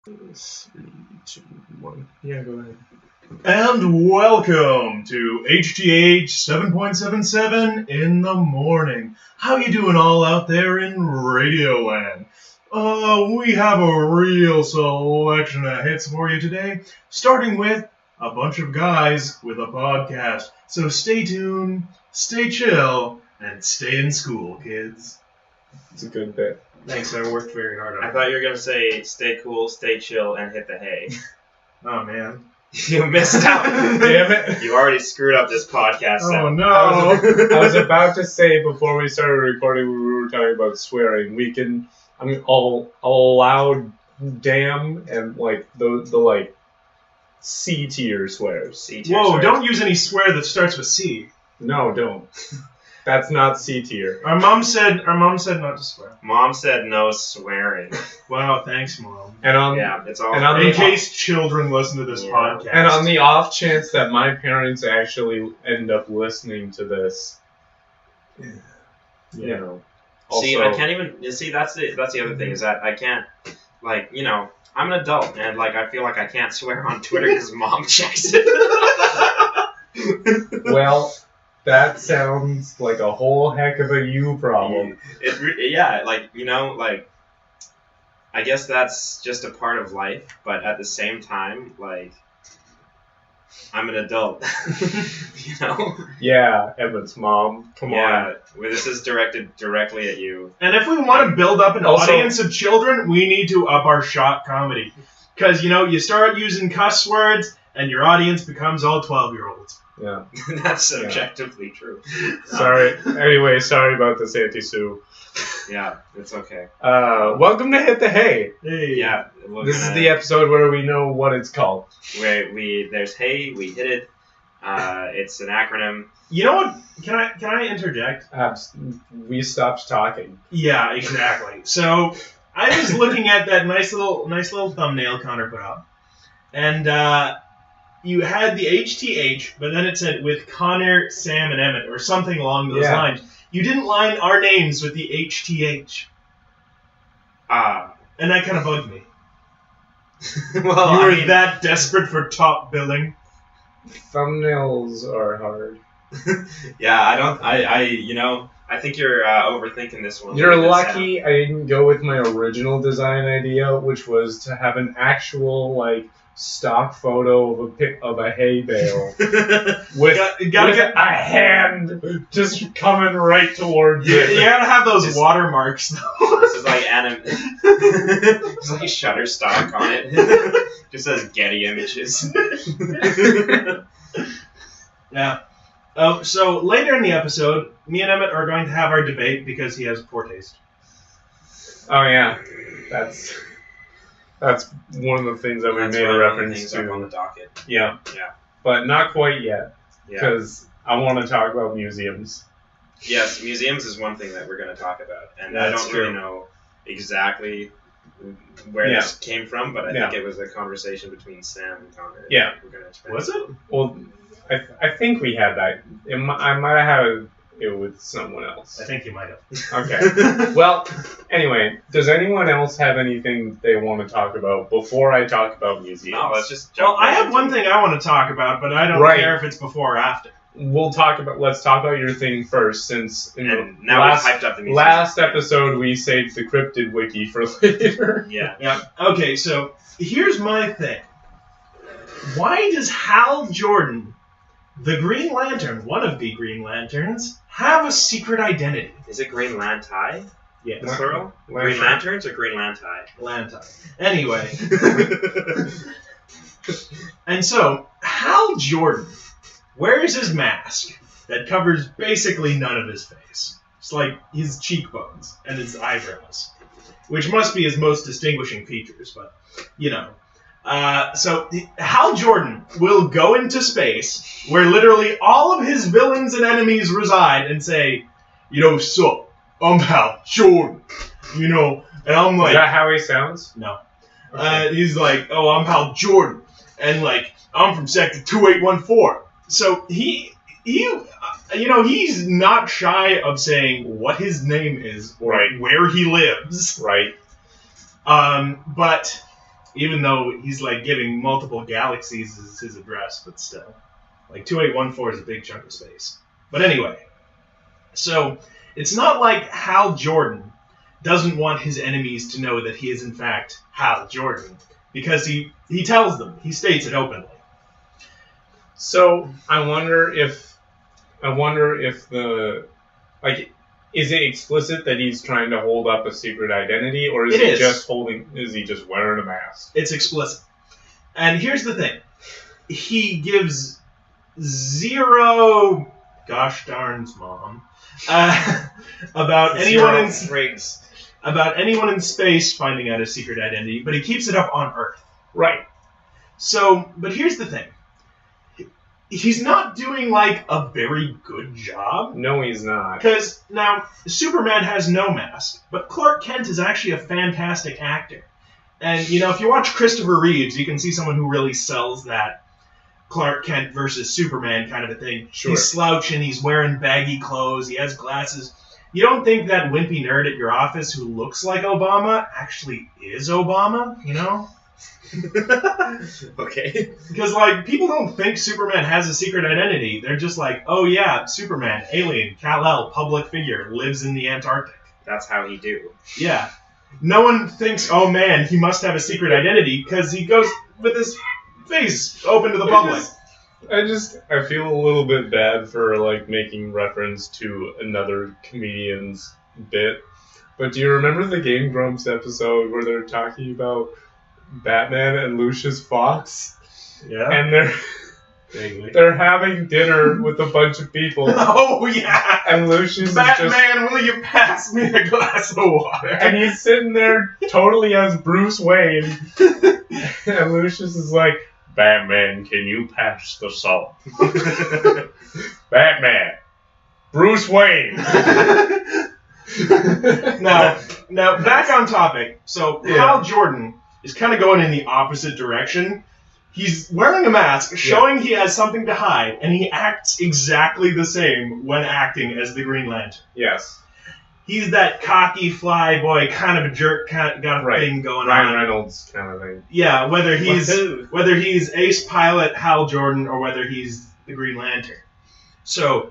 3, 2, 1. Yeah, go ahead. And welcome to HTH 7.77 in the morning. How you doing all out there in Radioland? We have a real selection of hits for you today, starting with a bunch of guys with a podcast. So stay tuned, stay chill, and stay in school, kids. It's a good bit. Thanks, I worked very hard on it. I thought you were going to say stay cool, stay chill, and hit the hay. Oh, man. You missed out. Damn it. You already screwed up this podcast. Oh, no. I was about to say before we started recording, we were talking about swearing. All loud damn and like the like C tier swears. C-tier Whoa, swears. don't use any swear that starts with C. No, don't. That's not C tier. Our mom said not to swear. Mom said no swearing. Wow, thanks, Mom. And on Yeah, it's all. and on In the case children listen to this podcast. and on the off chance that my parents actually end up listening to this, you know. See, Also, I can't even. You see, that's the other thing is that I can't, like, you know, I'm an adult and like I feel like I can't swear on Twitter because Mom checks it. Well, that sounds like a whole heck of a you problem. Yeah, like, you know, like, I guess that's just a part of life, but at the same time, like, I'm an adult, you know? Yeah, Emmett's mom. Come on. Yeah, well, this is directed directly at you. And if we want to build up an Also- audience of children, we need to up our shot comedy. Because, you know, you start using cuss words, and your audience becomes all 12-year-olds. Yeah. That's objectively true. Sorry. Anyway, sorry about this, Auntie Sue. Yeah, it's okay. Welcome to Hit the Hay. Hey. Yeah. This is the episode where we know what it's called. where there's hey, we hit it. It's an acronym. You know what? Can I interject? We stopped talking. Yeah, exactly. So, I was looking at that nice little thumbnail Connor put up. And, you had the HTH, but then it said with Connor, Sam, and Emmett, or something along those lines. You didn't line our names with the HTH. And that kind of bugged me. Well, You were that desperate for top billing. Thumbnails are hard. Yeah, I think you're overthinking this one. You're lucky I didn't go with my original design idea, which was to have an actual, like, stock photo of a hay bale with a hand just coming right towards You it. gotta have those watermarks, though. This is like It's like Shutterstock on it. Just says Getty Images. Yeah. So later in the episode, me and Emmett are going to have our debate because he has poor taste. Oh yeah, that's one of the things that we That's made one a of the reference things up on to. the docket. Yeah, Yeah. but not quite yet Yeah. because I want to talk about museums. Yes, museums is one thing that we're going to talk about, and That's I don't true. really know exactly where this came from, but I think it was a conversation between Sam and Connor. Yeah. We're going to expand. Was it? Well, I think we had that. I might have it with someone else. I think you might have. Okay. Well, anyway, does anyone else have anything they want to talk about before I talk about museums? No, let's just Well, jump I right have into one it. thing I want to talk about, but I don't Right. care if it's before or after. Let's talk about your thing first, since in And the now last we've hyped up the museum. last episode we saved the cryptid wiki for later. Yeah. Yeah. Okay, so here's my thing. Why does Hal Jordan, the Green Lantern, one of the Green Lanterns, have a secret identity? Is it Green Lantai? Yes. Plural? Green Lanterns or Green Lantai? Lantai. Anyway. And so, Hal Jordan wears his mask that covers basically none of his face. It's like his cheekbones and his eyebrows, which must be his most distinguishing features, but, you know. So, Hal Jordan will go into space where literally all of his villains and enemies reside and say, you know, so, I'm Hal Jordan, you know, and I'm like... Is that how he sounds? No. Okay. He's like, oh, I'm Hal Jordan, and like, I'm from Sector 2814. So he he's not shy of saying what his name is or Right. where he lives. Right. But Even though he's like giving multiple galaxies as his address, but still. Like 2814 is a big chunk of space. But anyway, so it's not like Hal Jordan doesn't want his enemies to know that he is in fact Hal Jordan, because he tells them, he states it openly. So I wonder if the is it explicit that he's trying to hold up a secret identity, or is he just wearing a mask? It's explicit. And here's the thing. He gives zero gosh darn's mom about anyone in space finding out his secret identity, but he keeps it up on Earth. Right. So, but here's the thing. He's not doing, like, a very good job. No, he's not. Because, now, Superman has no mask, but Clark Kent is actually a fantastic actor. And, you know, if you watch Christopher Reeves, you can see someone who really sells that Clark Kent versus Superman kind of a thing. Sure. He's slouching, he's wearing baggy clothes, he has glasses. You don't think that wimpy nerd at your office who looks like Obama actually is Obama, you know? Okay. Because, like, people don't think Superman has a secret identity. They're just like, oh, yeah, Superman, alien, Kal-El, public figure, lives in the Antarctic. That's how he do. Yeah. No one thinks, oh, man, he must have a secret identity, because he goes with his face open to the public. I feel a little bit bad for, like, making reference to another comedian's bit. But do you remember the Game Grumps episode where they're talking about Batman and Lucius Fox? Yeah. And they're having dinner with a bunch of people. Oh, yeah. And Lucius Batman, will you pass me a glass of water? And he's sitting there totally as Bruce Wayne. And Lucius is like, Batman, can you pass the salt? Batman, Bruce Wayne. Now, back on topic. So, Hal Jordan is kind of going in the opposite direction. He's wearing a mask, showing he has something to hide, and he acts exactly the same when acting as the Green Lantern. Yes. He's that cocky flyboy, kind of a jerk kind of thing going on. Ryan Reynolds kind of thing. Yeah, whether he's ace pilot Hal Jordan or whether he's the Green Lantern. So,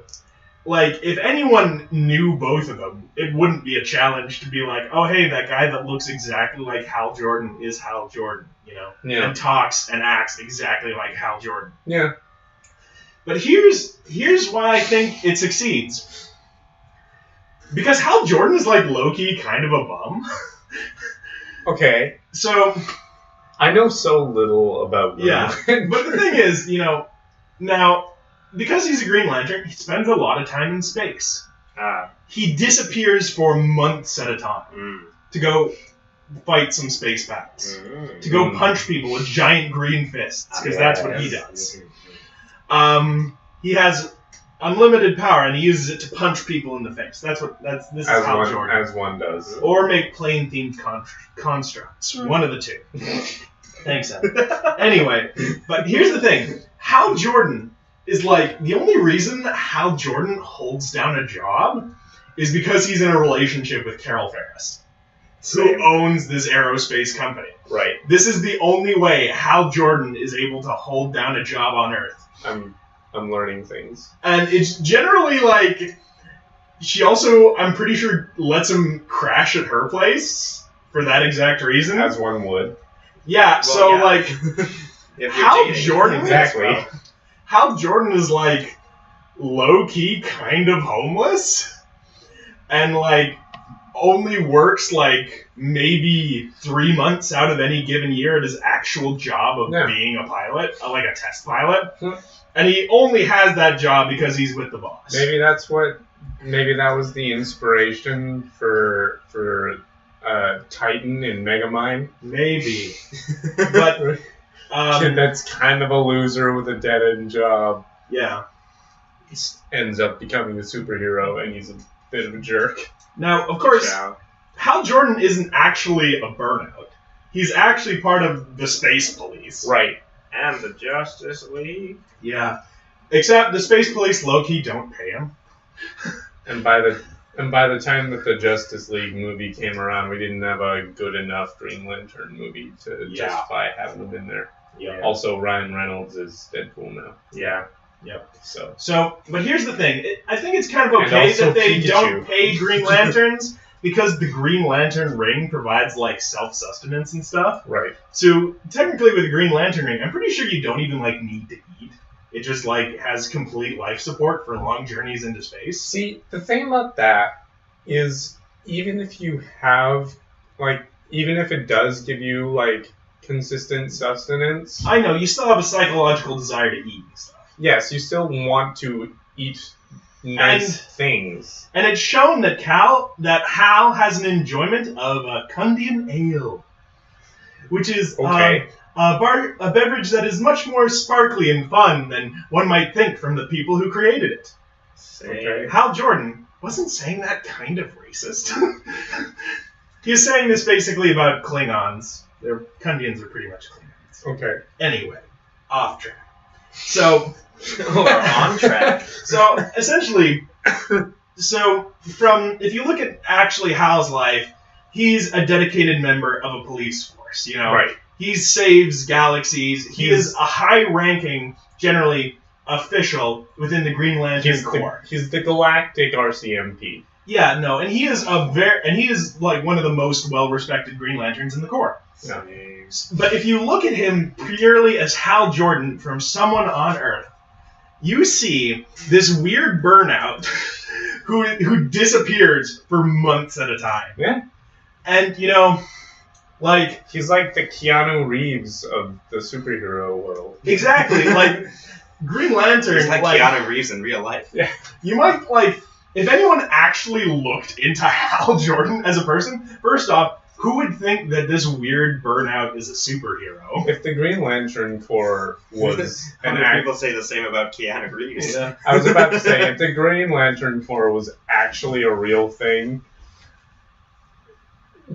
like, if anyone knew both of them, it wouldn't be a challenge to be like, oh, hey, that guy that looks exactly like Hal Jordan is Hal Jordan, you know? Yeah. And talks and acts exactly like Hal Jordan. Yeah. But here's why I think it succeeds. Because Hal Jordan is, like, low-key kind of a bum. Okay. So... I know so little about Green Lantern. But the thing is, you know, now... Because he's a Green Lantern, he spends a lot of time in space. He disappears for months at a time to go fight some space battles. To go punch people with giant green fists, because that's what he does. He has unlimited power, and he uses it to punch people in the face. This is Hal Jordan. As one does. Or make plane-themed constructs. One of the two. Thanks, Emmett. Anyway, but here's the thing. Hal Jordan is like, the only reason Hal Jordan holds down a job is because he's in a relationship with Carol Ferris, who owns this aerospace company. Right. This is the only way Hal Jordan is able to hold down a job on Earth. I'm learning things. And it's generally like, she also, I'm pretty sure, lets him crash at her place for that exact reason. As one would. Yeah, like, Hal Jordan... Exactly. Hal Jordan is, like, low-key kind of homeless, and, like, only works, like, maybe 3 months out of any given year at his actual job of being a pilot, like a test pilot. And he only has that job because he's with the boss. Maybe that was the inspiration for Titan in Megamind. Maybe. But... kid that's kind of a loser with a dead-end job. Yeah. Ends up becoming a superhero, and he's a bit of a jerk. Now, of course, Hal Jordan isn't actually a burnout. He's actually part of the Space Police. Right. And the Justice League. Yeah. Except the Space Police low-key don't pay him. And by the And by the time that the Justice League movie came around, we didn't have a good enough Green Lantern movie to justify having him in there. Yeah. Also, Ryan Reynolds is Deadpool now. Yeah. Yep. So, but here's the thing. I think it's kind of okay that they don't pay Green Lanterns because the Green Lantern ring provides, like, self-sustenance and stuff. Right. So, technically with the Green Lantern ring, I'm pretty sure you don't even, like, need to eat. It just, like, has complete life support for long journeys into space. See, the thing about that is even if you have, like, even if it does give you, like, consistent sustenance... I know, you still have a psychological desire to eat and stuff. Yes, you still want to eat nice things. And it's shown that Hal has an enjoyment of a Kundian ale, which is a beverage that is much more sparkly and fun than one might think from the people who created it. Okay. Hal Jordan wasn't saying that kind of racist. He's saying this basically about Klingons. Kundians are pretty much Klingons. Okay. Anyway, off track. So... Or on track. So essentially, if you look at actually Hal's life, he's a dedicated member of a police force. You know, right? He saves galaxies. He is a high-ranking, generally official within the Green Lantern Corps. He's the galactic RCMP. Yeah, no, and he is like one of the most well-respected Green Lanterns in the Corps. Yeah. But if you look at him purely as Hal Jordan from someone on Earth, you see this weird burnout who disappears for months at a time. Yeah. And, you know, like... He's like the Keanu Reeves of the superhero world. Exactly. Like, Green Lantern... He's like Keanu Reeves in real life. Yeah. You might, like... If anyone actually looked into Hal Jordan as a person, first off, who would think that this weird burnout is a superhero? If the Green Lantern Corps was people say the same about Keanu Reeves. Yeah. I was about to say, if the Green Lantern Corps was actually a real thing,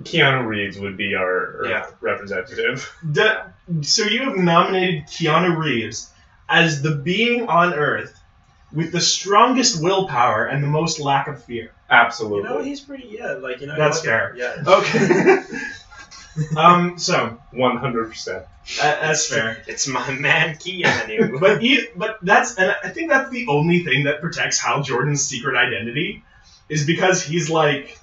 Keanu Reeves would be our representative. So you have nominated Keanu Reeves as the being on Earth with the strongest willpower and the most lack of fear. Absolutely. You know, he's pretty, That's fair. Yeah. Okay. So 100%. That's fair. It's my man Keanu. but I think that's the only thing that protects Hal Jordan's secret identity, is because he's like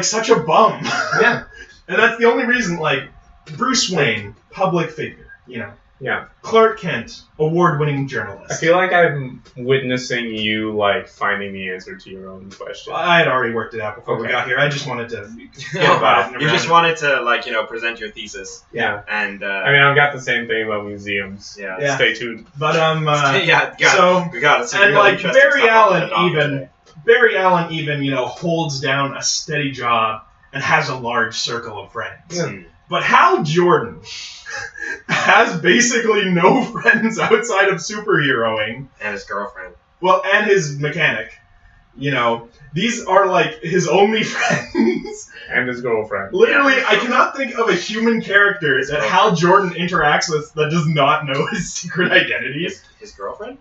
such a bum. Yeah. And that's the only reason. Like, Bruce Wayne, public figure, you know. Yeah. Clark Kent, award-winning journalist. I feel like I'm witnessing you, like, finding the answer to your own question. I had already worked it out before we got here. I just wanted to get about it. You just wanted to, like, present your thesis. Yeah. And I mean, I've got the same thing about museums. Yeah. Stay tuned. But we got it. And like Barry Allen even holds down a steady job and has a large circle of friends. Yeah. But Hal Jordan has basically no friends outside of superheroing. And his girlfriend. Well, and his mechanic. These are like his only friends. And his girlfriend. Literally, I cannot think of a human character that Hal Jordan interacts with that does not know his secret identity. His girlfriend?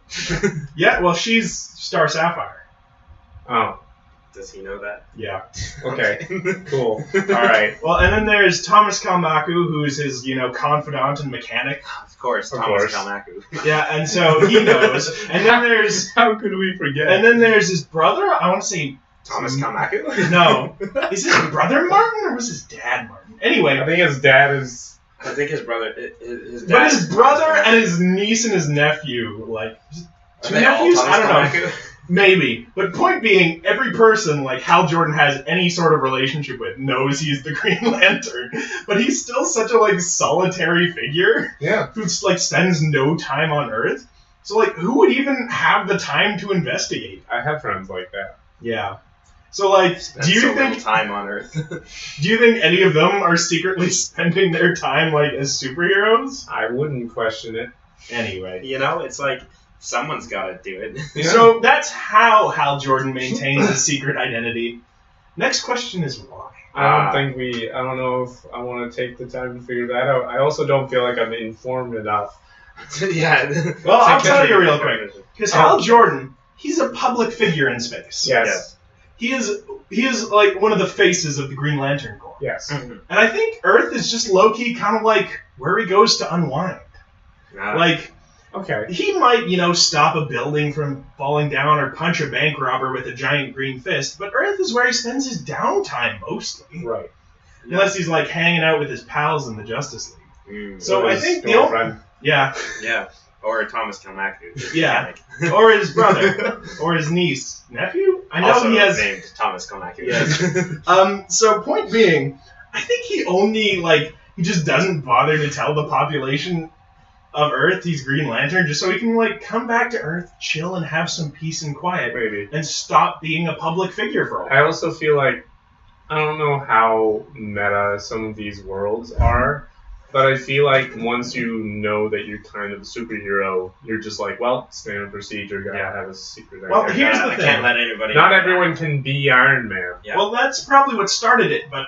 Yeah, well, she's Star Sapphire. Oh. Does he know that? Yeah. Okay. Cool. All right. Well, and then there's Thomas Kalmaku, who's his, confidant and mechanic. Of course, Thomas Kalmaku. Yeah, and so he knows. And then there's... How could we forget? And then there's his brother. I want to say... Thomas Kalmaku? No. Is his brother Martin, or was his dad Martin? Anyway. I think his dad is... I think his brother... His dad, but his brother and his niece and his nephew, like... Two nephews? I don't know. Maybe. But point being, every person like Hal Jordan has any sort of relationship with knows he's the Green Lantern. But he's still such a solitary figure. Yeah. Who spends no time on Earth. So who would even have the time to investigate? I have friends like that. Yeah. So do you think time on Earth? Do you think any of them are secretly spending their time as superheroes? I wouldn't question it. Anyway. It's like someone's got to do it. Yeah. So that's how Hal Jordan maintains his secret identity. Next question is why? I don't know if I want to take the time to figure that out. I also don't feel like I'm informed enough. Yeah. Well, I'll tell you real quick. Because Hal Jordan, he's a public figure in space. Yes. he is like one of the faces of the Green Lantern Corps. Yes. And I think Earth is just low-key kind of like where he goes to unwind. Like, okay, he might, stop a building from falling down or punch a bank robber with a giant green fist, but Earth is where he spends his downtime mostly. Right. Unless he's like hanging out with his pals in the Justice League. So or I his think the girlfriend. Yeah. Or Thomas Kalmaku. Yeah. Or his brother. Or his niece. Nephew? I know also he has named Thomas Kalmaku. Yes. So point being, I think he only he just doesn't bother to tell the population of Earth he's Green Lantern just so he can come back to Earth, chill, and have some peace and quiet. Maybe. And stop being a public figure for a while. I also feel like, I don't know how meta some of these worlds are, but I feel like once you know that you're kind of a superhero, you're just like, well, standard procedure, gotta have a secret. Well, here's the I thing. can't let anybody Not know everyone can be Iron Man. Yeah. Well, that's probably what started it, but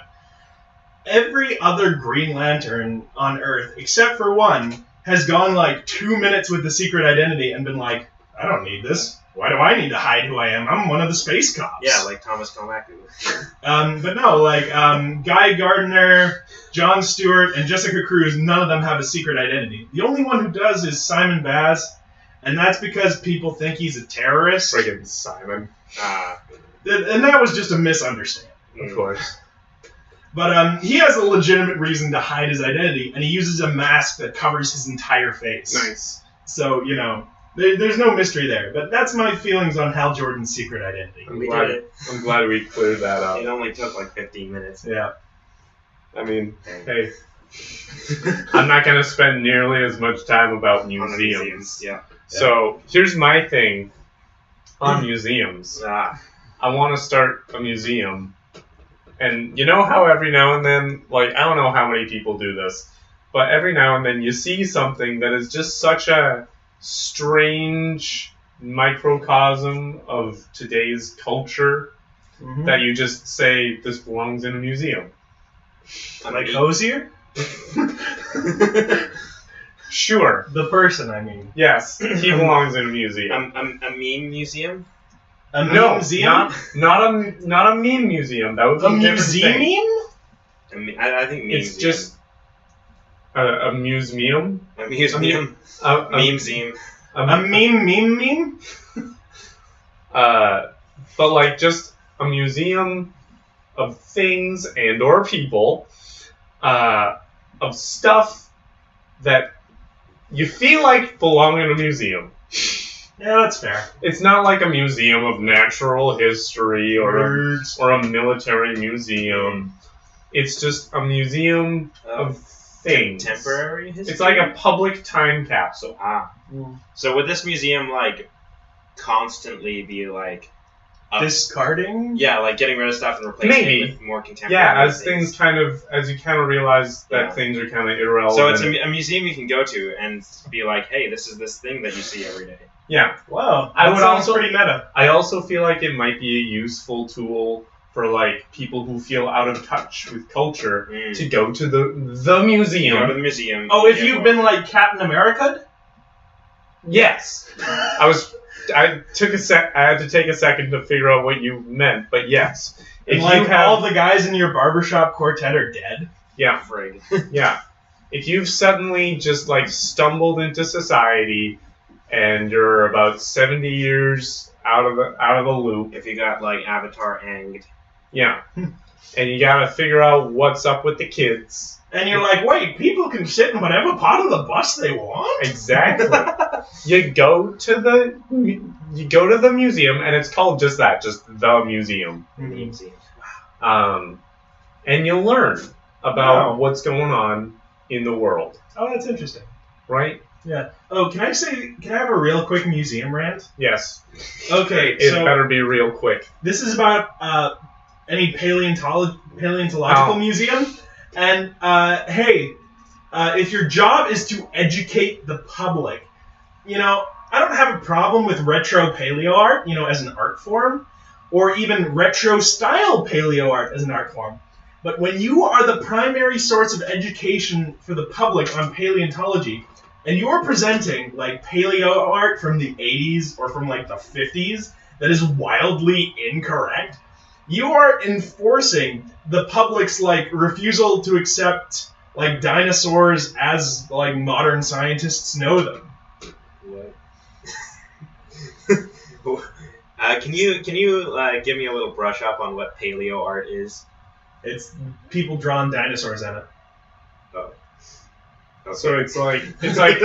every other Green Lantern on Earth, except for one, has gone 2 minutes with the secret identity and been like, I don't need this. Why do I need to hide who I am? I'm one of the space cops. Yeah, like Thomas Kalmaku. But no, Guy Gardner, Jon Stewart, and Jessica Cruz, none of them have a secret identity. The only one who does is Simon Baz, and that's because people think he's a terrorist. Friggin' Simon. And that was just a misunderstanding. Of course. But he has a legitimate reason to hide his identity, and he uses a mask that covers his entire face. Nice. So, there's no mystery there. But that's my feelings on Hal Jordan's secret identity. We did it. I'm glad we cleared that up. It only took 15 minutes. Yeah. I mean, hey, I'm not going to spend nearly as much time about On the museums. Yeah. So here's my thing on museums. I want to start a museum. And you know how every now and then, I don't know how many people do this, but every now and then you see something that is just such a strange microcosm of today's culture that you just say, this belongs in a museum. Like Hosier? Sure. The person, I mean. Yes, he belongs in a museum. A meme museum? A No, museum? not a meme museum. That would be A a different thing. museum? I think meme. It's just a museum. a museum. A Meme-seum. A meme? But just a museum of things and or people, of stuff that you feel like belong in a museum. Yeah, that's fair. It's not like a museum of natural history or a military museum. It's just a museum of things. Contemporary history? It's like a public time capsule. So would this museum, constantly be, discarding? Yeah, getting rid of stuff and replacing Maybe. it with more contemporary Yeah, as you kind of realize that things are kind of irrelevant. So it's a museum you can go to and be like, hey, this is this thing that you see every day. Yeah. Wow. I would sounds also pretty meta. I also feel like it might be a useful tool for people who feel out of touch with culture to go to the museum. Go to the museum. Oh, if you've been Captain America? Yes. I had to take a second to figure out what you meant, but yes. If all the guys in your barbershop quartet are dead? Yeah. Frig. Yeah. If you've suddenly just stumbled into society and you're about 70 years out of the loop. If you got Avatar Aanged. Yeah. And you gotta figure out what's up with the kids. And you're like, wait, people can sit in whatever part of the bus they want? Exactly. You go to the museum, and it's called just that, just the museum. Museum. And you'll learn about what's going on in the world. Oh, that's interesting. Right? Yeah. Oh, can I have a real quick museum rant? Yes. Okay, It better be real quick. This is about any paleontological museum. And, hey, if your job is to educate the public, I don't have a problem with retro paleo art, as an art form, or even retro-style paleo art as an art form. But when you are the primary source of education for the public on paleontology, and you're presenting, paleo art from the 80s or from, the 50s that is wildly incorrect, You are enforcing the public's refusal to accept dinosaurs as modern scientists know them. What? Can you give me a little brush up on what paleo art is? It's people drawing dinosaurs in it. Oh. Okay. So it's like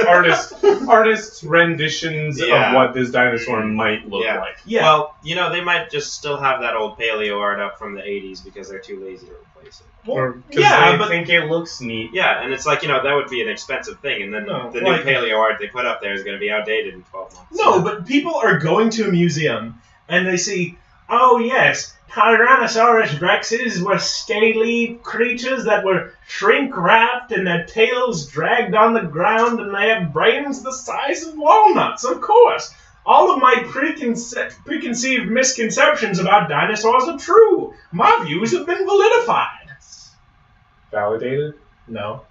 artists' renditions of what this dinosaur might look like. Yeah. Well, they might just still have that old paleo art up from the 80s because they're too lazy to replace it. Or because they think it looks neat. Yeah, and it's that would be an expensive thing, and then the new paleo art they put up there is going to be outdated in 12 months. No, but people are going to a museum and they see, oh yes, Tyrannosaurus rexes were scaly creatures that were shrink-wrapped and their tails dragged on the ground and they have brains the size of walnuts, of course. All of my preconceived misconceptions about dinosaurs are true. My views have been validified. Validated? No.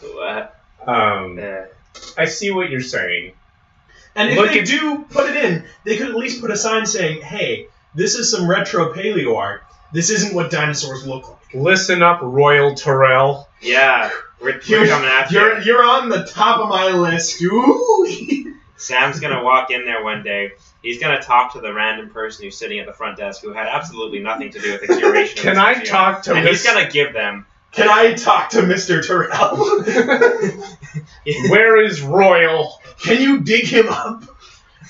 What? I see what you're saying. And if they do put it in, they could at least put a sign saying, hey, this is some retro paleo art. This isn't what dinosaurs look like. Listen up, Royal Terrell. Yeah, we're coming after you. You're on the top of my list. Ooh. Sam's going to walk in there one day. He's going to talk to the random person who's sitting at the front desk who had absolutely nothing to do with the curation Can I talk to And he's going to give them... Can I talk to Mr. Terrell? Where is Royal? Can you dig him up?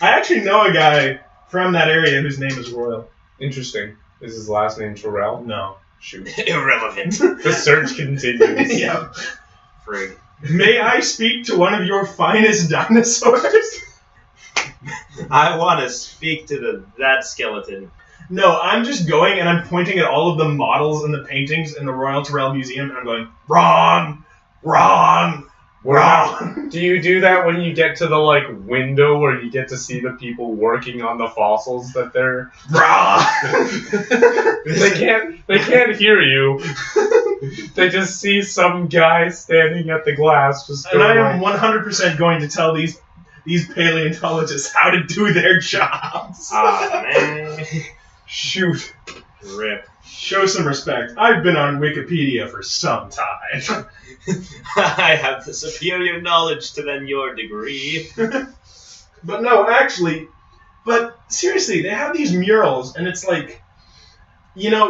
I actually know a guy from that area whose name is Royal. Interesting. Is his last name Terrell? No. Shoot. Irrelevant. The search continues. Yeah. Frig. May I speak to one of your finest dinosaurs? I want to speak to that skeleton. No, I'm just going and I'm pointing at all of the models and the paintings in the Royal Terrell Museum and I'm going, wrong, wrong, wrong. Do you do that when you get to the window where you get to see the people working on the fossils that they're wrong? They can't hear you. They just see some guy standing at the glass just and I am 100% going to tell these paleontologists how to do their jobs. Ah, man. Shoot. Rip. Show some respect. I've been on Wikipedia for some time. I have the superior knowledge to then your degree. But no, actually, seriously, they have these murals, and it's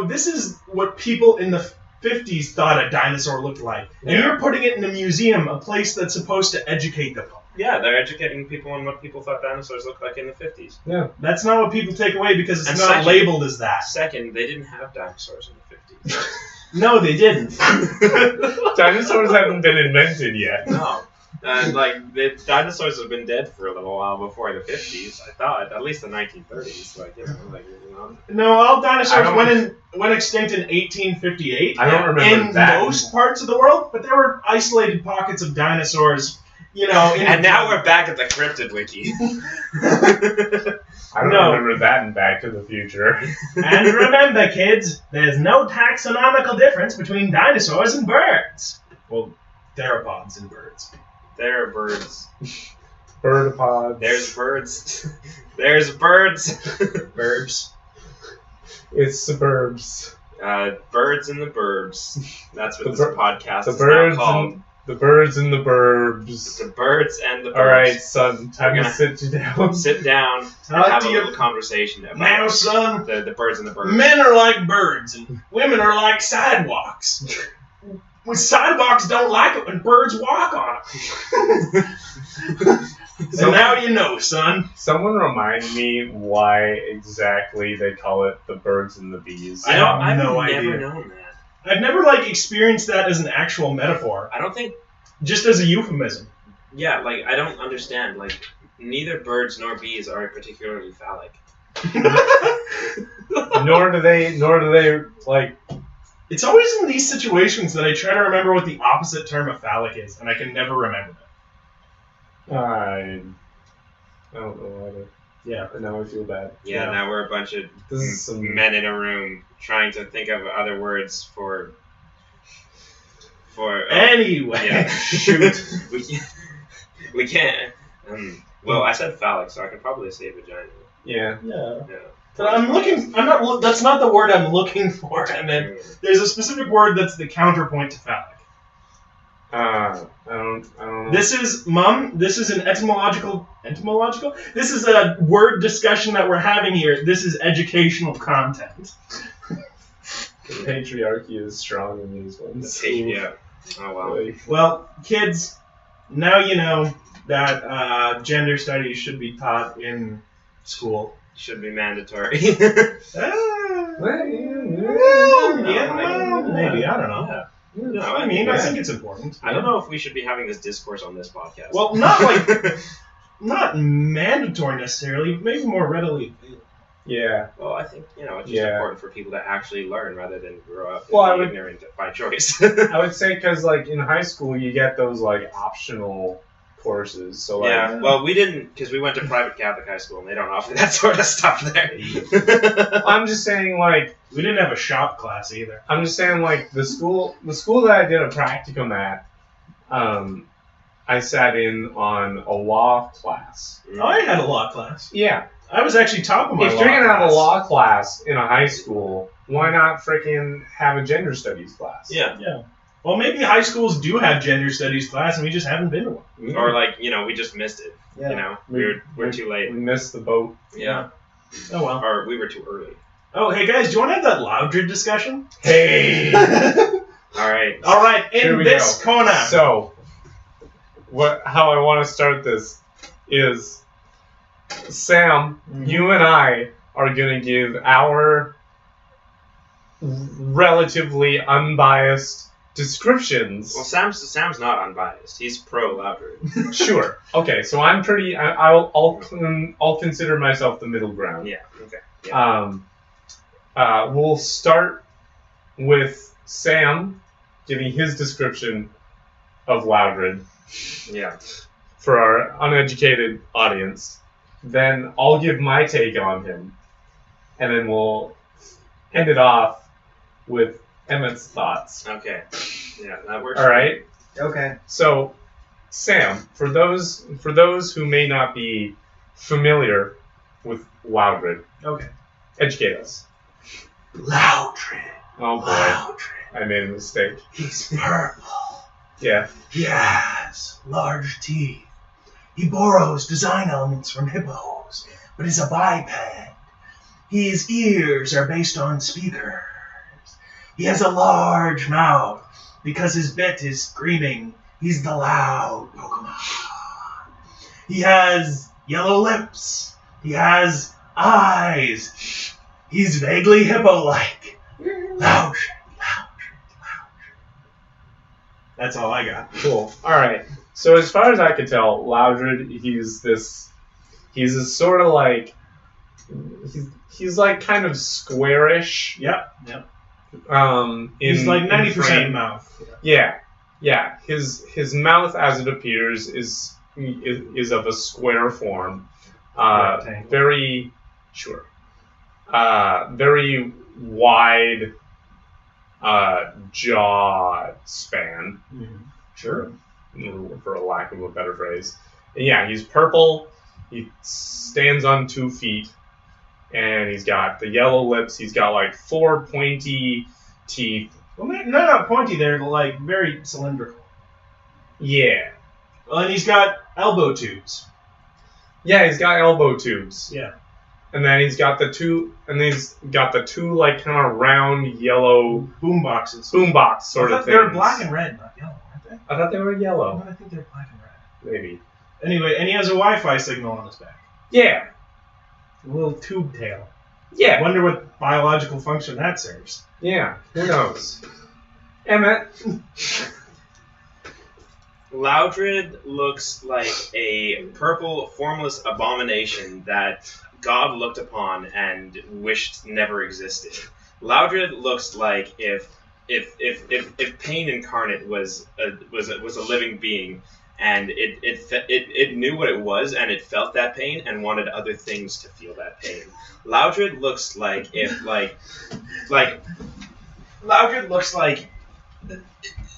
this is what people in the 50s thought a dinosaur looked like. And you're putting it in a museum, a place that's supposed to educate the public. Yeah, they're educating people on what people thought dinosaurs looked like in the 50s. Yeah. That's not what people take away because it's not labeled as that. Second, they didn't have dinosaurs in the 50s. No, they didn't. Dinosaurs haven't been invented yet. No. The dinosaurs have been dead for a little while before the 50s, I thought. At least the 1930s. No, all dinosaurs went extinct in 1858. I don't remember that. In most parts of the world, but there were isolated pockets of dinosaurs. And now we're back at the cryptid wiki. I don't remember that in Back to the Future. And remember, kids, there's no taxonomical difference between dinosaurs and birds. Well, theropods and birds. There are birds. Birdopods. There's birds. There's birds. Burbs. It's suburbs. Birds in the burbs. That's what this podcast is birds now called. The birds and the burbs. The birds and the burbs. All right, son. Time to sit you down. Sit down and have a little conversation about now, son, the birds and the birds. Men are like birds and women are like sidewalks. When sidewalks don't like it when birds walk on them. So now you know, son. Someone remind me why exactly they call it the birds and the bees. I've no idea. Known that. I've never experienced that as an actual metaphor. I don't think. Just as a euphemism. Yeah, I don't understand. Neither birds nor bees are particularly phallic. Nor do they It's always in these situations that I try to remember what the opposite term of phallic is, and I can never remember it. I don't know either. Yeah. And now I feel bad. Yeah, now we're a bunch of men in a room trying to think of other words for anyway. Yeah. Shoot. We can't. Well, I said phallic, so I could probably say vagina. Yeah. Yeah. But I'm not. That's not the word I'm looking for. And then there's a specific word that's the counterpoint to phallic. I don't know. This is an etymological. This is a word discussion that we're having here. This is educational content. The patriarchy is strong in these ones. Yeah. Oh wow. Well, kids, now you know that gender studies should be taught in school. Should be mandatory. Maybe, I don't know. No, I mean, I think it's important. I don't know if we should be having this discourse on this podcast. Well, not mandatory necessarily, but maybe more readily available. Yeah. Well, I think, it's just important for people to actually learn rather than grow up ignorant by choice. I would say because, in high school, you get those, optional courses. So, yeah, well, we didn't, because we went to private Catholic high school, and they don't offer that sort of stuff there. I'm just saying, we didn't have a shop class either. I'm just saying, the school that I did a practicum at, I sat in on a law class. Oh, I had a law class. Yeah. I was actually top of my law class. If you're going to have a law class in a high school, why not freaking have a gender studies class? Yeah. Well, maybe high schools do have gender studies class, and we just haven't been to one. Mm-hmm. Or, we just missed it. Yeah. We're too late. We missed the boat. Yeah. Oh, well. Or we were too early. Oh, hey, guys, do you want to have that Loudred discussion? Hey! All right. In this corner. So, how I want to start this is, Sam, you and I are going to give our relatively unbiased descriptions. Well, Sam's not unbiased. He's pro Loudred. Sure. Okay, so I'm pretty. I'll consider myself the middle ground. Yeah. Okay. Yeah. We'll start with Sam giving his description of Loudred. Yeah. For our uneducated audience. Then I'll give my take on him, and then we'll end it off with Emmett's thoughts. Okay. Yeah, that works. All right. Okay. So, Sam, for those who may not be familiar with Loudred, okay, educate us. Loudred. Oh boy, Loudred. I made a mistake. He's purple. Yeah. He has large teeth. He borrows design elements from hippos, but is a biped. His ears are based on speakers. He has a large mouth because his bit is screaming. He's the loud Pokemon. He has yellow lips. He has eyes. He's vaguely hippo-like. Loudred. That's all I got. Cool. All right. So as far as I could tell, Loudred, he's a sort of he's kind of squarish. Yep. He's like 90% mouth. Yeah. His mouth, as it appears, is of a square form. Very very wide jaw span. Mm-hmm. Sure. For a lack of a better phrase. And yeah, he's purple. He stands on 2 feet. And he's got the yellow lips. He's got 4 pointy teeth. Well, they're not pointy. They're very cylindrical. Yeah. Well, and he's got elbow tubes. Yeah, he's got elbow tubes. Yeah. And then he's got the two kind of round yellow boombox sort of things. They were black and red, not yellow, weren't they? I thought they were yellow. No, I think they're black and red. Maybe. Anyway, and he has a Wi-Fi signal on his back. Yeah. A little tube tail. Yeah. I wonder what biological function that serves. Yeah. Who knows? Emmett. Loudred looks like a purple, formless abomination that God looked upon and wished never existed. Loudred looks like if pain incarnate was a living being, and it knew what it was, and it felt that pain and wanted other things to feel that pain. Loudred looks like Loudred looks like.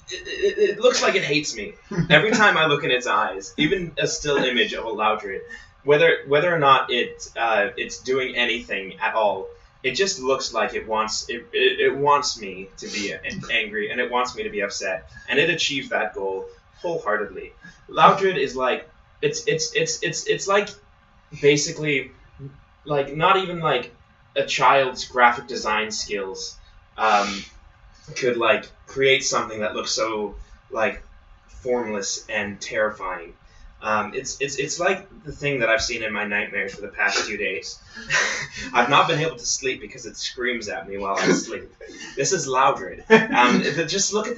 It looks like it hates me. Every time I look in its eyes, even a still image of a Loudred whether or not it's doing anything at all, it just looks like it wants me to be angry, and it wants me to be upset, and it achieves that goal wholeheartedly. Loudred is like it's like basically like not even like a child's graphic design skills could like create something that looks so like formless and terrifying. It's like the thing that I've seen in my nightmares for the past 2 days. I've not been able to sleep because it screams at me while I sleep. This is Loudred. Just look at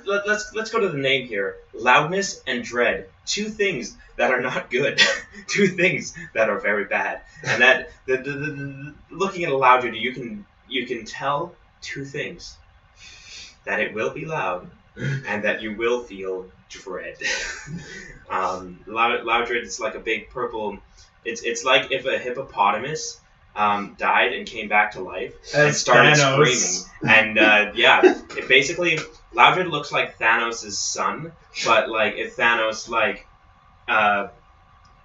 let's go to the name here. Loudness and dread. Two things that are not good. Two things that are very bad. And that looking at a Loudred, you can tell two things: that it will be loud, and that you will feel dread. Loudred is like a big purple. It's like if a hippopotamus died and came back to life and started screaming. And it basically Loudred looks like Thanos' son, but like if Thanos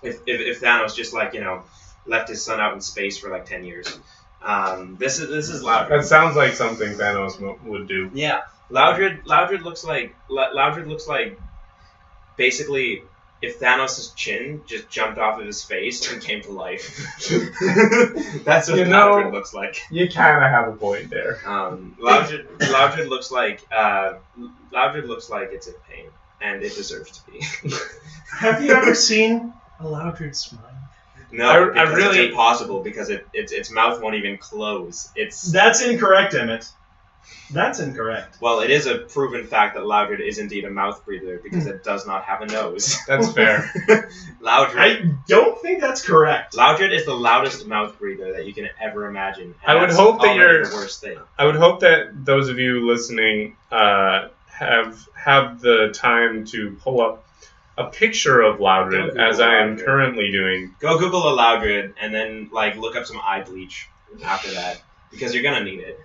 if Thanos just like left his son out in space for like 10 years. This is Loudred. That sounds like something Thanos would do. Yeah, Loudred looks like basically if Thanos' chin just jumped off of his face and came to life. That's what Loudred looks like. You kind of have a point there. Loudred looks like it's in pain, and it deserves to be. Have you ever seen a Loudred smile? No, it's impossible because its mouth won't even close. That's incorrect, Emmett. That's incorrect. Well, it is a proven fact that Loudred is indeed a mouth breather because it does not have a nose. That's fair. Loudred. I don't think that's correct. Loudred is the loudest mouth breather that you can ever imagine. I would hope that the worst thing. I would hope that those of you listening have the time to pull up a picture of Loudred, as I am currently doing. Go Google a Loudred and then look up some eye bleach after that because you're gonna need it.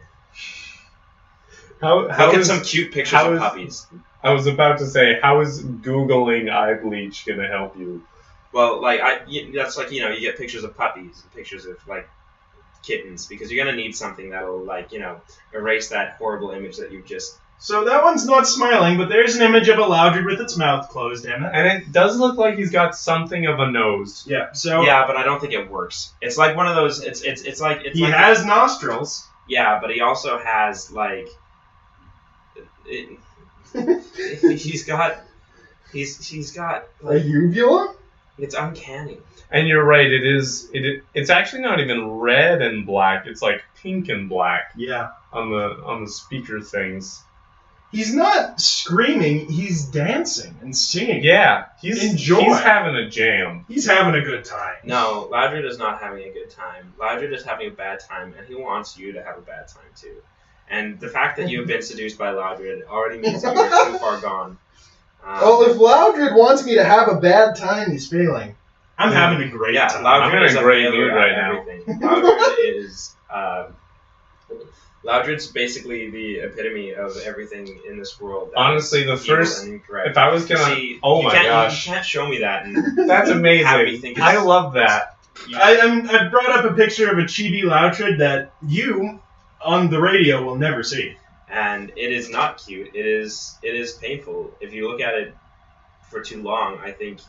Look at some cute pictures of puppies. I was about to say, how is Googling eye bleach gonna help you? Well, that's you get pictures of puppies and pictures of kittens because you're gonna need something that'll erase that horrible image that you just. So that one's not smiling, but there's an image of a Loudred with its mouth closed, Emmett. And it does look like he's got something of a nose. Yeah. So. Yeah, but I don't think it works. It's like one of those. It's like he has nostrils. Yeah, but he also has he's got a uvula. It's uncanny. And you're right. It's actually not even red and black. It's like pink and black. Yeah. On the speaker things. He's not screaming. He's dancing and singing. Yeah. He's having a jam. He's having a good time. No, Loudred is not having a good time. Loudred is having a bad time, and he wants you to have a bad time too. And the fact that you've been seduced by Loudred already means that you're too far gone. If Loudred wants me to have a bad time, he's failing. I'm having a great time. Loudred is in a great mood right now. Loudred is Loudred's basically the epitome of everything in this world. Honestly, the first. If I was gonna. Oh my gosh. You can't show me that. And that's amazing. I love that. I brought up a picture of a chibi Loudred that you, on the radio, will never see. And it is not cute. It is painful. If you look at it for too long, I think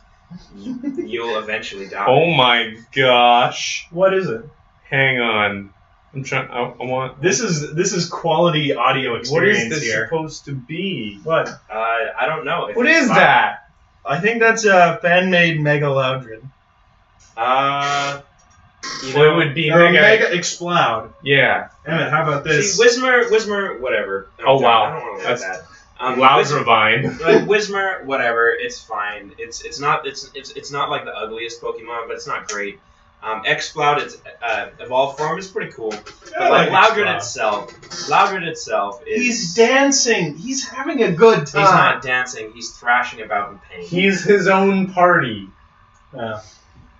you'll eventually die. Oh my gosh. What is it? Hang on. I'm trying. I want. This is quality audio experience here. What is this supposed to be? What? I don't know. What is that? I think that's a fan-made Mega Loudred. It would be Mega Explode. Yeah. Emmett, how about this? See, Whismer, whatever. Wow. I don't want to look at that. Loudrevine. Whismer, whatever. It's fine. It's not like the ugliest Pokemon, but it's not great. Exploud, its evolved form is pretty cool. But Loudred itself is. He's dancing. He's having a good time. He's not dancing. He's thrashing about in pain. He's his own party.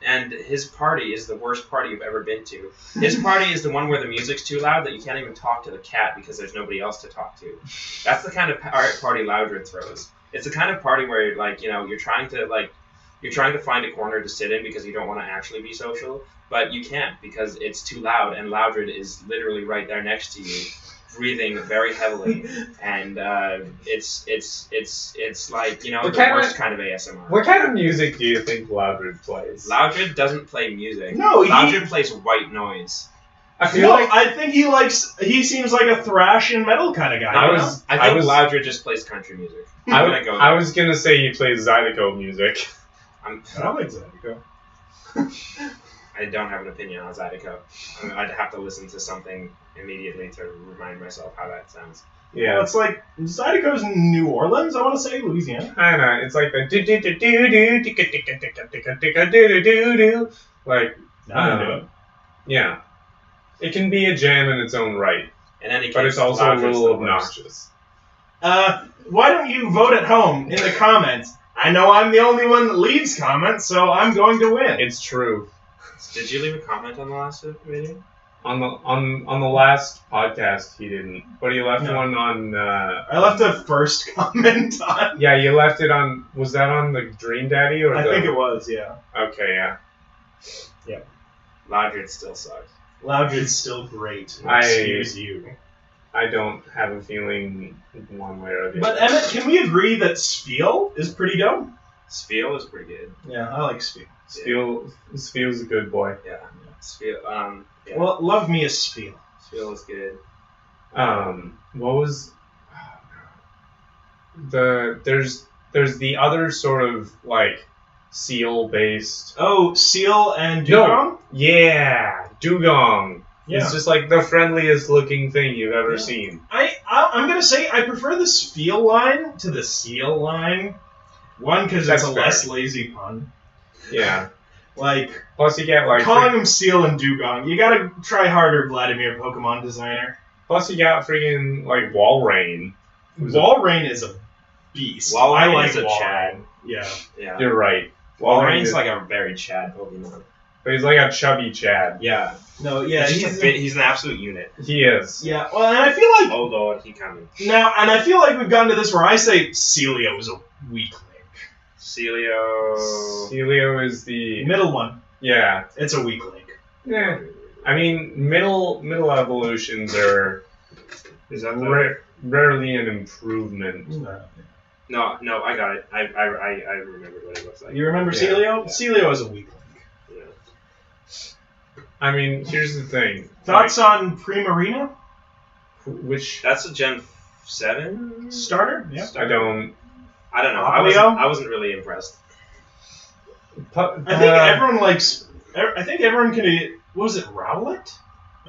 And his party is the worst party you've ever been to. His party is the one where the music's too loud that you can't even talk to the cat because there's nobody else to talk to. That's the kind of party Loudred throws. It's the kind of party where you're trying to You're trying to find a corner to sit in because you don't want to actually be social, but you can't because it's too loud, and Loudred is literally right there next to you, breathing very heavily, and it's like, you know, the worst kind of ASMR. What kind of music do you think Loudred plays? Loudred doesn't play music. No, Loudred plays white noise. I think he seems like a thrash and metal kind of guy. I think Loudred just plays country music. I was gonna say he plays Zydeco music. I like Zydeco. I don't have an opinion on Zydeco. I'd have to listen to something immediately to remind myself how that sounds. Yeah, well, it's like Zydeco's in New Orleans. I want to say Louisiana. I know. It's like the do do do do do do do do. Like, yeah, it can be a jam in its own right. In any case, but it's also a little obnoxious. Why don't you vote at home in the comments? I know I'm the only one that leaves comments, so I'm going to win. It's true. Did you leave a comment on the last video? On the last podcast, he didn't, but he left one on. I left a first comment on. Yeah, you left it on. Was that on the Dream Daddy or? I think it was. Yeah. Okay. Yeah. Yeah. Loudred still sucks. Loudred's still great. Excuse you. I don't have a feeling one way or the other. But Emmett, can we agree that Spiel is pretty dope? Spiel is pretty good. Yeah, I like Spiel. Spiel's a good boy. Yeah. Spiel. Yeah. Well, love me a Spiel. Spiel is good. What was there's the other sort of like seal based. Oh, Seal and Dugong? No. Yeah, Dugong. Yeah. It's just like the friendliest looking thing you've ever seen. I'm gonna say I prefer the Spiel line to the Seal line. One, because it's a less lazy pun. Yeah. Like, plus you get like calling them Seal and Dugong. You gotta try harder, Vladimir, Pokemon designer. Plus you got freaking like Walrein. Walrein is a beast. Walrein is a Chad. Yeah. You're right. Walrein's like a very Chad Pokemon. But he's like a chubby Chad. Yeah. No, yeah. He's an absolute unit. He is. Yeah, well, and I feel like... Oh, Lord, he coming. Now, and I feel like we've gotten to this where I say Celio is a weak link. Celio is the... middle one. Yeah. It's a weak link. Yeah. I mean, middle evolutions are... Is that rarely an improvement. No, I got it. I remembered what it looks like. You remember Celio? Yeah. Celio is a weak link. I mean, here's the thing. Thoughts on Primarina? Which that's a Gen 7 starter. Yeah. I don't know. I wasn't really impressed. I think everyone likes. I think everyone can. What was it, Rowlet?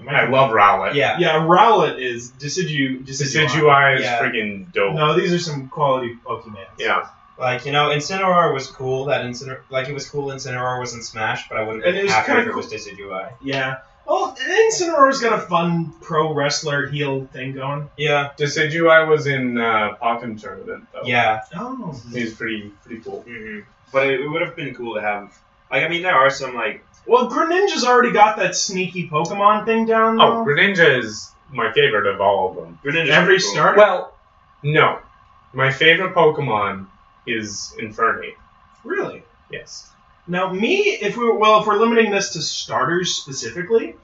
I love Rowlet. Yeah. Yeah, Rowlet is Decidueye is freaking dope. No, these are some quality Pokemon. Yeah. Like, you know, Incineroar was cool. It was cool Incineroar was in Smash, but I wouldn't be happy if it was Decidueye. Yeah. Well, Incineroar's got a fun pro wrestler heel thing going. Yeah. Decidueye was in Pokken Tournament, though. Yeah. Oh. He's pretty cool. Mm-hmm. But it would have been cool to have... Like, I mean, there are some, like... Well, Greninja's already got that sneaky Pokemon thing down, though. Oh, Greninja is my favorite of all of them. Greninja's every cool. starter? Well, no. My favorite Pokemon is Infernape. Really? Yes. Now, if we're limiting this to starters specifically,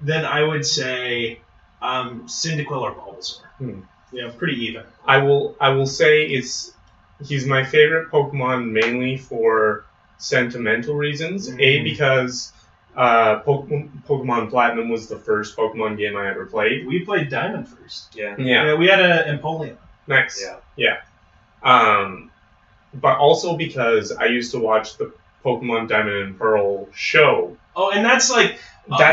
then I would say Cyndaquil or Bulbasaur. Yeah, pretty even. I will say he's my favorite Pokemon mainly for sentimental reasons. A, because Pokemon Platinum was the first Pokemon game I ever played. We played Diamond first. Yeah. We had an Empoleon. Nice. Yeah. But also because I used to watch the Pokemon Diamond and Pearl show. Oh, and that's like...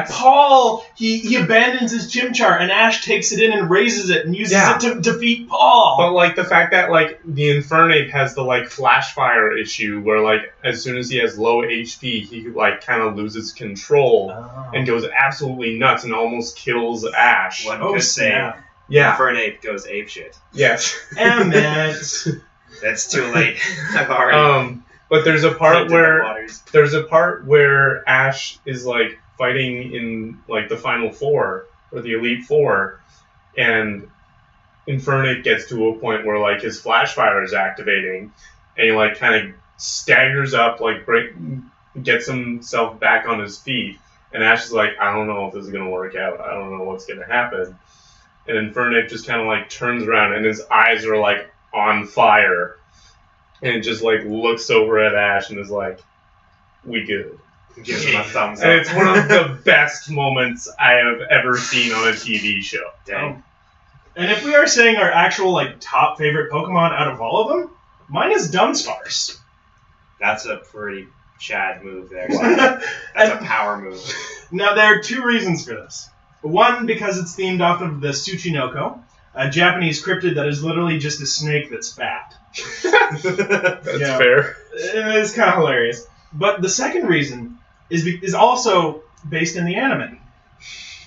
Paul, he abandons his Chimchar, and Ash takes it in and raises it and uses it to defeat Paul. But, like, the fact that, like, the Infernape has the, like, flash fire issue where, like, as soon as he has low HP, he, like, kind of loses control and goes absolutely nuts and almost kills Ash. One could say Infernape goes apeshit. Yes. Emmett. That's too late. I've already... but there's a part where Ash is, like, fighting in, like, the Final Four, or the Elite Four, and Infernape gets to a point where, like, his Flash Fire is activating, and he, like, kind of staggers up, like gets himself back on his feet, and Ash is like, I don't know if this is gonna work out. I don't know what's gonna happen. And Infernape just kind of like turns around, and his eyes are like on fire, and just like looks over at Ash and is like, "We good." Gives him a thumbs up. And it's one of the best moments I have ever seen on a TV show. Dang. And if we are saying our actual like top favorite Pokemon out of all of them, mine is Dunsparce. That's a pretty Chad move there. That's a power move. Now, there are two reasons for this. One, because it's themed off of the Tsuchinoko, a Japanese cryptid that is literally just a snake that's fat. That's fair. It's kind of hilarious. But the second reason is also based in the anime.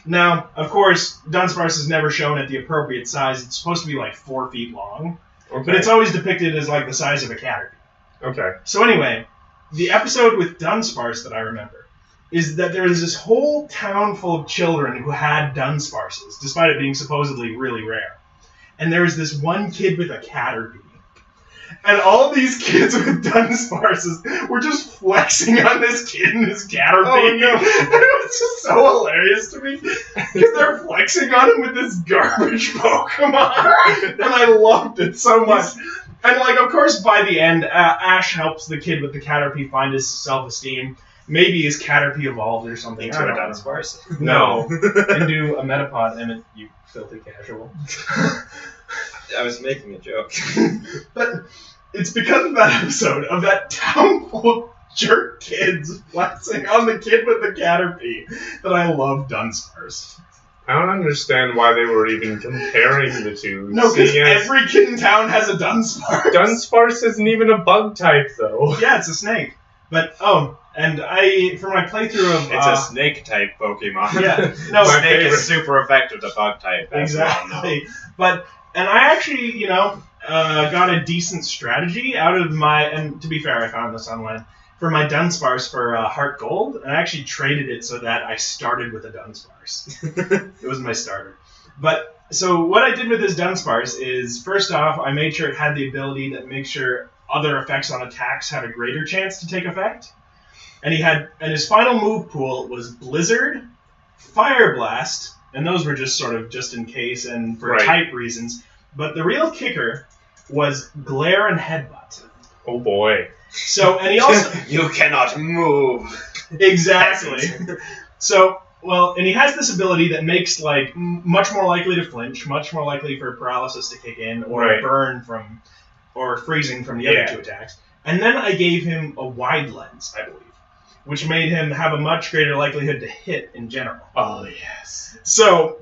Now, of course, Dunsparce is never shown at the appropriate size. It's supposed to be like 4 feet long, but it's always depicted as like the size of a Caterpie. Okay. So anyway, the episode with Dunsparce that I remember is that there was this whole town full of children who had Dunsparces, despite it being supposedly really rare. And there was this one kid with a Caterpie. And all these kids with Dunsparces were just flexing on this kid and his Caterpie. Oh, no. And it was just so hilarious to me. Because they're flexing on him with this garbage Pokemon. And I loved it so much. And, like, of course, by the end, Ash helps the kid with the Caterpie find his self-esteem. Maybe his Caterpie evolved or something. Into a Dunsparce? No. Into a Metapod, Emmett, you filthy casual. I was making a joke. But it's because of that episode of that town full of jerk kids flexing on the kid with the Caterpie that I love Dunsparce. I don't understand why they were even comparing the two. No, because every kid in town has a Dunsparce. Dunsparce isn't even a bug type, though. Yeah, it's a snake. But, and for my playthrough of... It's a snake-type Pokemon. Yeah. No, snake is super effective to bug type. Exactly. And I actually, got a decent strategy out of my... And to be fair, I found this online. For my Dunsparce for Heart Gold, and I actually traded it so that I started with a Dunsparce. It was my starter. But, so what I did with this Dunsparce is, first off, I made sure it had the ability that makes sure other effects on attacks had a greater chance to take effect. And his final move pool was Blizzard, Fire Blast, and those were just sort of just in case and for type reasons. But the real kicker was Glare and Headbutt. Oh boy. So, and he also... You cannot move. Exactly. So, and he has this ability that makes, like, much more likely to flinch, much more likely for paralysis to kick in, or burn from, or freezing from the other two attacks. And then I gave him a wide lens, I believe, which made him have a much greater likelihood to hit in general. Oh, yes. So,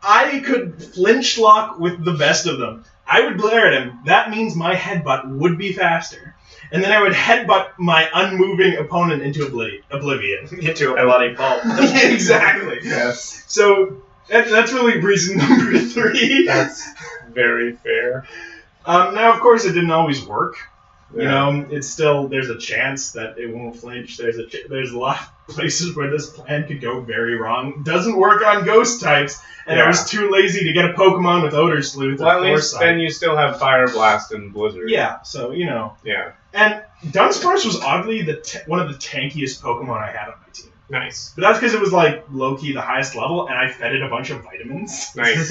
I could flinch lock with the best of them. I would glare at him. That means my headbutt would be faster. And then I would headbutt my unmoving opponent into oblivion. Into a bloody pulp. Exactly. Yes. So, that's really reason number 3. That's very fair. Now, of course, it didn't always work. Yeah. It's still, there's a chance that it won't flinch. There's a lot of places where this plan could go very wrong. Doesn't work on ghost types, and I was too lazy to get a Pokemon with Odor Sleuth. Well, at least then you still have Fire Blast and Blizzard. Yeah, so, Yeah. And Dunsparce was oddly one of the tankiest Pokemon I had on my team. Nice. But that's because it was, like, low-key the highest level, and I fed it a bunch of vitamins. Nice.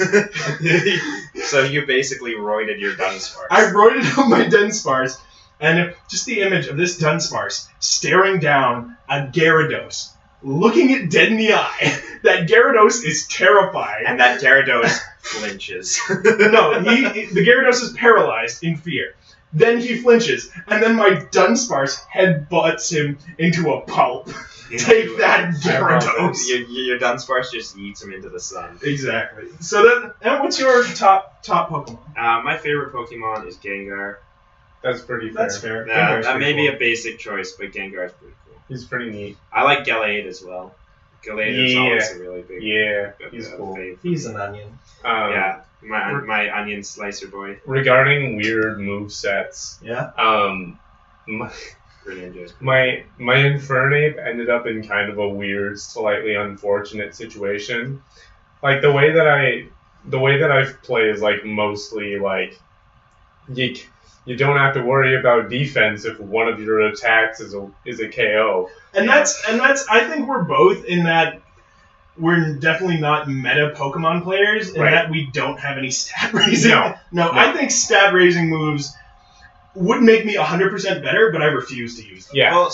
So you basically roided your Dunsparce. I roided up my Dunsparce. And just the image of this Dunsparce staring down at Gyarados, looking it dead in the eye. That Gyarados is terrified. And that Gyarados flinches. No, the Gyarados is paralyzed in fear. Then he flinches, and then my Dunsparce headbutts him into a pulp. Take that, Gyarados! Your Dunsparce just eats him into the sun. Exactly. So then, what's your top Pokemon? My favorite Pokemon is Gengar. That's pretty fair. That's fair. That may be a basic choice, but Gengar is pretty cool. He's pretty neat. I like Gallade as well. Gallade is always a really big. He's cool. Fave. He's an onion. My onion slicer boy. Regarding weird movesets, my Infernape ended up in kind of a weird, slightly unfortunate situation. Like the way that I play is like mostly like you don't have to worry about defense if one of your attacks is a KO. And that's I think we're both in that we're definitely not meta Pokemon players in that we don't have any stat raising. No, I think stat raising moves would make me 100% better, but I refuse to use them. Yeah. Well,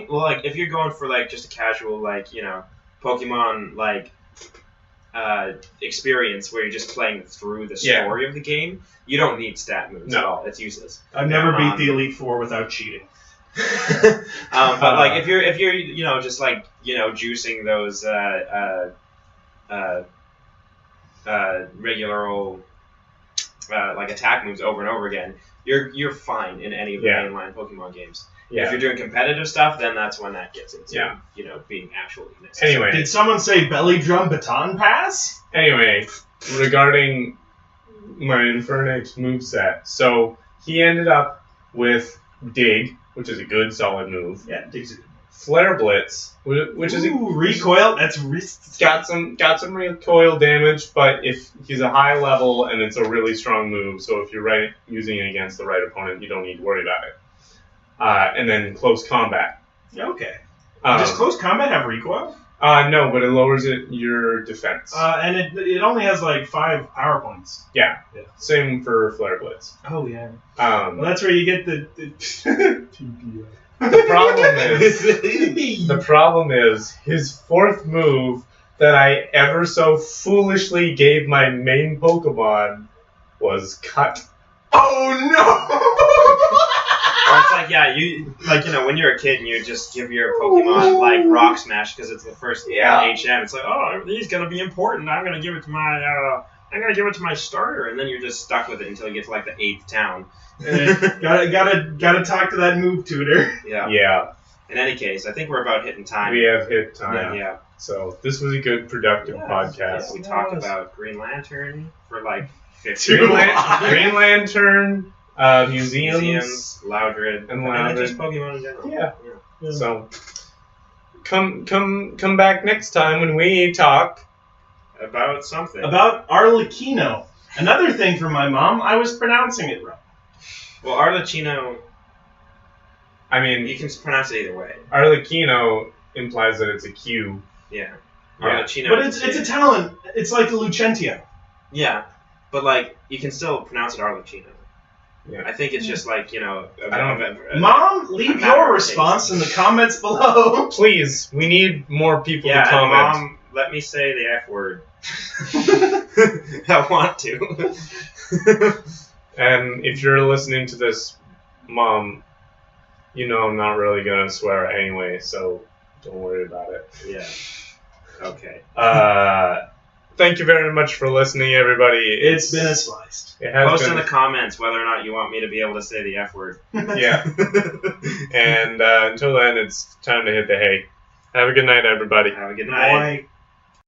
like if you're going for like just a casual like Pokemon like experience where you're just playing through the story of the game, you don't need stat moves at all. It's useless. I've never beat the Elite Four without cheating. But like if you're just like juicing those regular old like attack moves over and over again, you're fine in any of the mainline Pokemon games. If you're doing competitive stuff, then that's when that gets into being actually necessary. Anyway, did someone say belly drum baton pass? Anyway, regarding my Infernape moveset, so he ended up with Dig, which is a good solid move. Yeah, Dig's a good move. Flare Blitz, which is a recoil. That's got some recoil damage, but if he's a high level and it's a really strong move, so if you're using it against the right opponent, you don't need to worry about it. And then close combat. Okay. Does close combat have recoil? No, but it lowers your defense. And it only has like 5 power points. Yeah. Same for Flare Blitz. Oh yeah. Well, that's where you get the TPO. The problem is his 4th move that I ever so foolishly gave my main Pokemon was Cut. Oh no! Or it's like, when you're a kid and you just give your Pokemon like Rock Smash because it's the first HM. It's like, oh, he's gonna be important. I'm gonna give it to my starter, and then you're just stuck with it until you get to like the 8th town. gotta talk to that move tutor. Yeah. In any case, I think we're about hitting time. We have hit time. Yeah. So this was a good, productive podcast. We talked about Green Lantern for like 15 minutes. Green Lantern, museums, Loudred, and just Pokemon in general. Yeah. So come back next time when we talk about something. About Arlecchino. Another thing from my mom, I was pronouncing it wrong. Well, Arlecchino, I mean, you can pronounce it either way. Arlecchino implies that it's a Q. Yeah. Arlecchino. But it's a talent. It's like Lucentio. Yeah. But, like, you can still pronounce it Arlecchino. Yeah. I think it's just like, Mom, leave your response in the comments below. Please, we need more people to comment. Mom, let me say the F word. I want to. And if you're listening to this, Mom, I'm not really going to swear anyway, so don't worry about it. Yeah. Okay. Thank you very much for listening, everybody. It's been a sliced. Post in the comments whether or not you want me to be able to say the F word. Yeah. And until then, it's time to hit the hay. Have a good night, everybody. Have a good night. Bye.